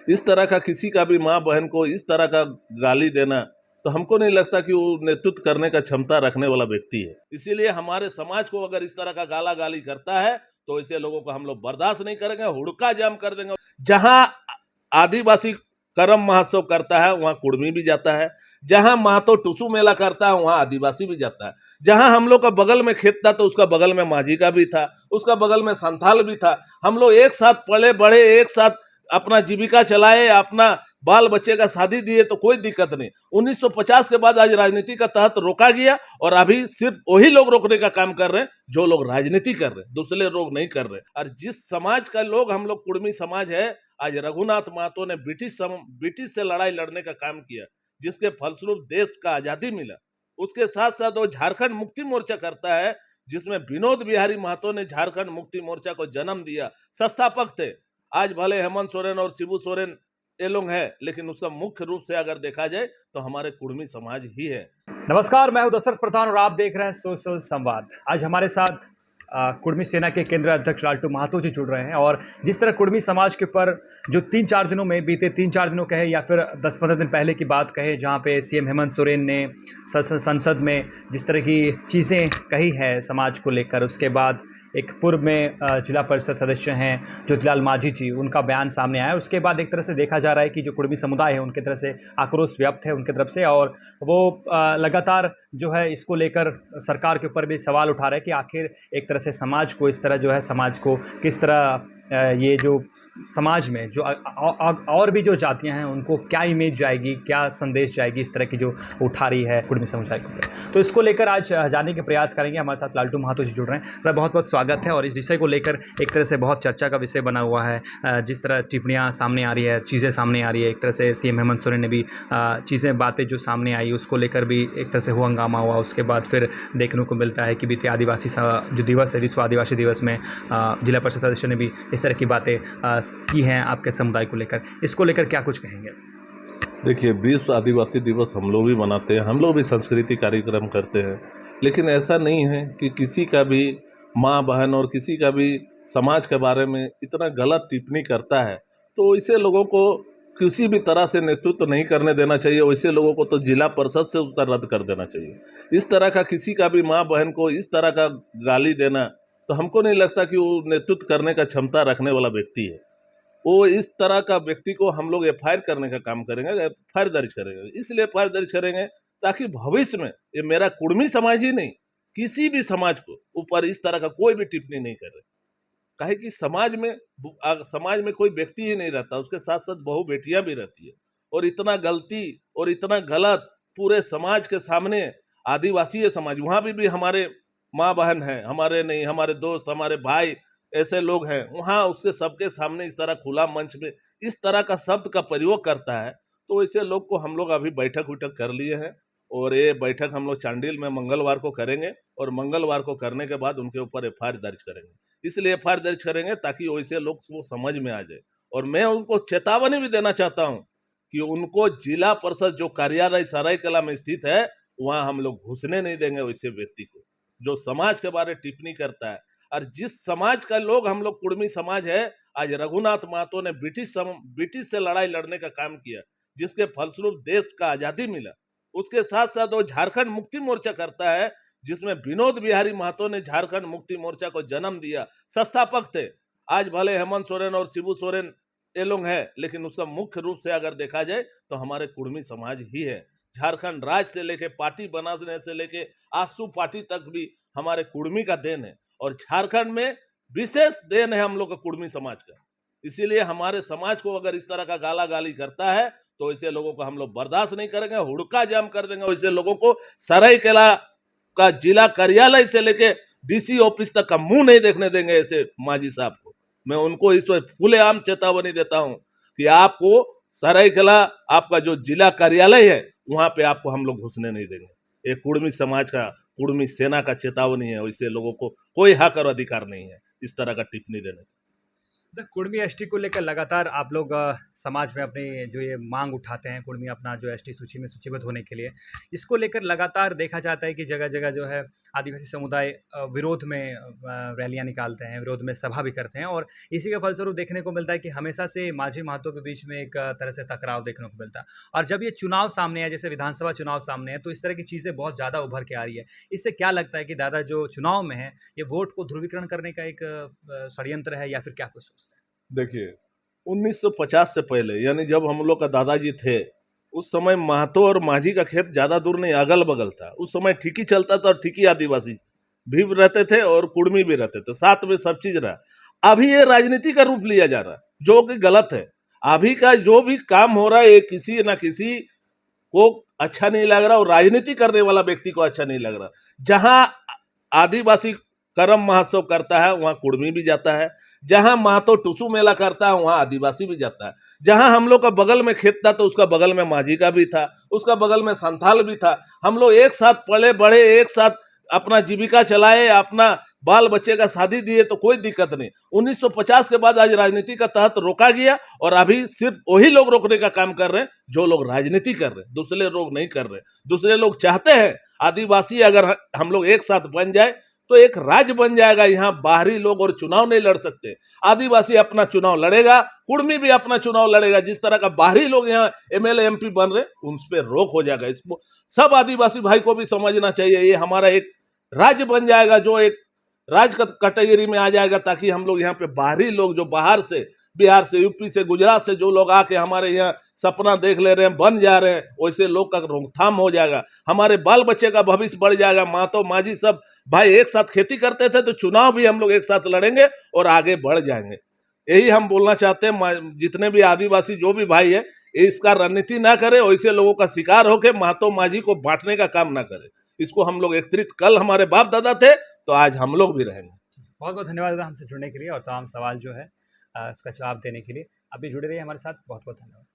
इस तरह का किसी का भी माँ बहन को इस तरह का गाली देना, तो हमको नहीं लगता कि वो नेतृत्व करने का क्षमता रखने वाला व्यक्ति है। इसीलिए हमारे समाज को अगर इस तरह का गाला गाली करता है तो ऐसे लोगों को हम लोग बर्दाश्त नहीं करेंगे, हुड़का जाम कर देंगे। जहां आदिवासी करम महोत्सव करता है वहां कुड़मी भी जाता है, जहां महतो टुसू मेला करता है वहां आदिवासी भी जाता है, जहां हम लोग का बगल में खेत था तो उसका बगल में माझी का भी था, उसका बगल में संथाल भी था। हम लोग एक साथ पले बड़े, एक साथ अपना जीविका चलाए, अपना बाल बच्चे का शादी दिए, तो कोई दिक्कत नहीं। 1950 के बाद आज राजनीति का तहत रोका गया और अभी सिर्फ वही लोग रोकने का काम कर रहे हैं जो लोग राजनीति कर रहे हैं, दूसरे लोग नहीं कर रहे। और जिस समाज का लोग हम लोग कुड़मी समाज है, आज रघुनाथ महतो ने ब्रिटिश से लड़ाई लड़ने का काम किया, जिसके फलस्वरूप देश का आजादी मिला। उसके साथ साथ वो झारखंड मुक्ति मोर्चा करता है, जिसमें विनोद बिहारी महतो ने झारखंड मुक्ति मोर्चा को जन्म दिया, संस्थापक थे। आज भले हेमंत सोरेन और शिबू सोरेन ये लोग है, लेकिन उसका मुख्य रूप से अगर देखा जाए तो हमारे कुड़मी समाज ही है। नमस्कार, मैं हूं दशरथ प्रधान और आप देख रहे हैं सोशल संवाद। आज हमारे साथ कुड़मी सेना के केंद्रीय अध्यक्ष लालटू महतो जी जुड़ रहे हैं और जिस तरह कुड़मी समाज के ऊपर जो 3-4 दिनों में बीते 3-4 दिनों कहे या फिर 10-15 दिन पहले की बात कहे, जहां पे सीएम हेमंत सोरेन ने संसद में जिस तरह की चीज़ें कही है समाज को लेकर, उसके बाद एक पूर्व में जिला परिषद सदस्य हैं ज्योतिलाल माझी जी, उनका बयान सामने आया। उसके बाद एक तरह से देखा जा रहा है कि जो कुड़मी समुदाय है उनकी तरफ से आक्रोश व्यक्त है उनकी तरफ से, और वो लगातार जो है इसको लेकर सरकार के ऊपर भी सवाल उठा रहे हैं कि आखिर एक तरह से समाज को इस तरह जो है समाज को किस तरह ये जो समाज में जो और भी जो जातियां हैं उनको क्या इमेज जाएगी, क्या संदेश जाएगी, इस तरह की जो उठा रही है कुड़मी समुदाय को। तो इसको लेकर आज जानने के प्रयास करेंगे। हमारे साथ लालटू महतो जी जुड़ रहे हैं। बहुत बहुत स्वागत है। और इस विषय को लेकर एक तरह से बहुत चर्चा का विषय बना हुआ है। जिस तरह टिप्पणियाँ सामने आ रही है, चीज़ें सामने आ रही है, एक तरह से सीएम हेमंत सोरेन ने भी चीज़ें बातें जो सामने आई उसको लेकर भी एक तरह से हुआ हंगामा हुआ। उसके बाद फिर देखने को मिलता है कि बीते आदिवासी जो दिवस है, विश्व आदिवासी दिवस में जिला परिषद सदस्य ने भी इस तरह की बातें की हैं आपके समुदाय को लेकर। इसको लेकर क्या कुछ कहेंगे? देखिए, विश्व आदिवासी दिवस हम लोग भी मनाते हैं, हम लोग भी सांस्कृतिक कार्यक्रम करते हैं, लेकिन ऐसा नहीं है कि किसी का भी माँ बहन और किसी का भी समाज के बारे में इतना गलत टिप्पणी करता है तो ऐसे लोगों को किसी भी तरह से नेतृत्व नहीं करने देना चाहिए। वैसे लोगों को तो जिला परिषद से उसका रद्द कर देना चाहिए। इस तरह का किसी का भी माँ बहन को इस तरह का गाली देना, तो हमको नहीं लगता कि वो नेतृत्व करने का क्षमता रखने वाला व्यक्ति है। वो इस तरह का व्यक्ति को हम लोग एफआईआर करने का काम करेंगे, एफआईआर दर्ज करेंगे। इसलिए एफआईआर दर्ज करेंगे ताकि भविष्य में ये मेरा कुड़मी समाज ही नहीं, किसी भी समाज को ऊपर इस तरह का कोई भी टिप्पणी नहीं करे। काहे कि समाज में कोई व्यक्ति ही नहीं रहता, उसके साथ साथ बहु बेटियां भी रहती है। और इतना गलती और इतना गलत पूरे समाज के सामने, आदिवासी समाज वहां भी हमारे माँ बहन है, हमारे नहीं, हमारे दोस्त, हमारे भाई, ऐसे लोग हैं वहां, उसके सबके सामने इस तरह खुला मंच में इस तरह का शब्द का प्रयोग करता है। तो ऐसे लोग को हम लोग अभी बैठक उठक कर लिए हैं और ये बैठक हम लोग चांडिल में मंगलवार को करेंगे और मंगलवार को करने के बाद उनके ऊपर एफआईआर दर्ज करेंगे। इसलिए एफआईआर दर्ज करेंगे ताकि वैसे लोग को समझ में आ जाए। और मैं उनको चेतावनी भी देना चाहता हूं कि उनको जिला परिषद जो कार्यालय सरायकला में स्थित है वहां हम लोग घुसने नहीं देंगे वैसे व्यक्ति को जो समाज के बारे टिप्पणी करता है। और जिस समाज का लोग हम लोग कुड़मी समाज है, आज रघुनाथ महतो ने ब्रिटिश से लड़ाई लड़ने का काम किया, जिसके फलस्वरूप देश का आजादी मिला। उसके साथ साथ वो झारखंड मुक्ति मोर्चा करता है, जिसमें विनोद बिहारी महतो ने झारखंड मुक्ति मोर्चा को जन्म दिया, संस्थापक थे। आज भले हेमंत सोरेन और शिबू सोरेन ये लोग है, लेकिन उसका मुख्य रूप से अगर देखा जाए तो हमारे कुड़मी समाज ही है। झारखंड राज्य से लेके पार्टी बनाने से लेके आसू पार्टी तक भी हमारे कुड़मी का देन है और झारखंड में विशेष देन है हम लोग का कुड़मी समाज का। इसीलिए हमारे समाज को अगर इस तरह का गाला गाली करता है तो ऐसे लोगों को हम लोग बर्दाश्त नहीं करेंगे, हुड़का जाम कर देंगे। ऐसे लोगों को सरायकेला का जिला कार्यालय से लेके डीसी ऑफिस तक का मुंह नहीं देखने देंगे ऐसे माजी साहब को। मैं उनको इस वक्त खुलेआम चेतावनी देता हूं कि आपको सरायकेला आपका जो जिला कार्यालय है वहां पे आपको हम लोग घुसने नहीं देंगे। एक कुड़मी समाज का, कुड़मी सेना का चेतावनी है। वैसे लोगों को कोई हक और अधिकार नहीं है इस तरह का टिप्पणी देने का। तो कुर्मी एसटी को लेकर लगातार आप लोग समाज में अपनी जो ये मांग उठाते हैं, कुर्मी अपना जो एसटी सूची में सूचीबद्ध होने के लिए, इसको लेकर लगातार देखा जाता है कि जगह-जगह जो है आदिवासी समुदाय विरोध में रैलियाँ निकालते हैं, विरोध में सभा भी करते हैं और इसी के फलस्वरूप देखने को मिलता है कि हमेशा से माझी महतो के बीच में एक तरह से टकराव देखने को मिलता है। और जब ये चुनाव सामने है, जैसे विधानसभा चुनाव सामने है, तो इस तरह की चीज़ें बहुत ज़्यादा उभर के आ रही है। इससे क्या लगता है कि दादा जो चुनाव में है, ये वोट को ध्रुवीकरण करने का एक षड्यंत्र है या फिर क्या कुछ सोचते हैं? देखिए, 1950 से पहले यानी जब हम लोग का दादाजी थे, उस समय महतो और माझी का खेत ज्यादा दूर नहीं, अगल बगल था। उस समय ठीकी चलता था और ठीकी आदिवासी भी रहते थे और कुड़मी भी रहते थे, साथ में सब चीज रहा। अभी ये राजनीति का रूप लिया जा रहा है, जो कि गलत है। अभी का जो भी काम हो रहा है, ये किसी न किसी को अच्छा नहीं लग रहा और राजनीति करने वाला व्यक्ति को अच्छा नहीं लग रहा। जहां आदिवासी करम महोत्सव करता है वहां कुड़मी भी जाता है, जहां महतो टुसू मेला करता है वहां आदिवासी भी जाता है, जहां हम लोग का बगल में खेत था तो उसका बगल में माझी का भी था, उसका बगल में संथाल भी था। हम लोग एक साथ पले बड़े, एक साथ अपना जीविका चलाए, अपना बाल बच्चे का शादी दिए, तो कोई दिक्कत नहीं। 1950 के बाद आज राजनीति का तहत रोका गया और अभी सिर्फ वही लोग रोकने का काम कर रहे हैं जो लोग राजनीति कर रहे हैं, दूसरे लोग नहीं कर रहे। दूसरे लोग चाहते हैं आदिवासी अगर हम लोग एक साथ बन जाए तो एक राज्य बन जाएगा। यहाँ बाहरी लोग और चुनाव नहीं लड़ सकते। आदिवासी अपना चुनाव लड़ेगा, कुड़मी भी अपना चुनाव लड़ेगा। जिस तरह का बाहरी लोग यहाँ एमएलए एमपी बन रहे, उन पर रोक हो जाएगा। इसको सब आदिवासी भाई को भी समझना चाहिए। ये हमारा एक राज्य बन जाएगा, जो एक राज कैटेगरी में आ जाएगा, ताकि हम लोग यहाँ पे बाहरी लोग जो बाहर से, बिहार से, यूपी से, गुजरात से जो लोग आके हमारे यहाँ सपना देख ले रहे हैं, बन जा रहे हैं, वैसे लोग का रोकथाम हो जाएगा। हमारे बाल बच्चे का भविष्य बढ़ जाएगा। महतो माझी सब भाई एक साथ खेती करते थे, तो चुनाव भी हम लोग एक साथ लड़ेंगे और आगे बढ़ जाएंगे। यही हम बोलना चाहते हैं। जितने भी आदिवासी जो भी भाई है, इसका रणनीति ना करे, वैसे लोगों का शिकार होके महतो माझी को बांटने का काम ना करे। इसको हम लोग एकत्रित, कल हमारे बाप दादा थे तो आज हम लोग भी रहेंगे। बहुत बहुत धन्यवाद दादा हमसे जुड़ने के लिए और तमाम सवाल जो है उसका जवाब देने के लिए। आप भी जुड़े रहिए हमारे साथ। बहुत बहुत धन्यवाद।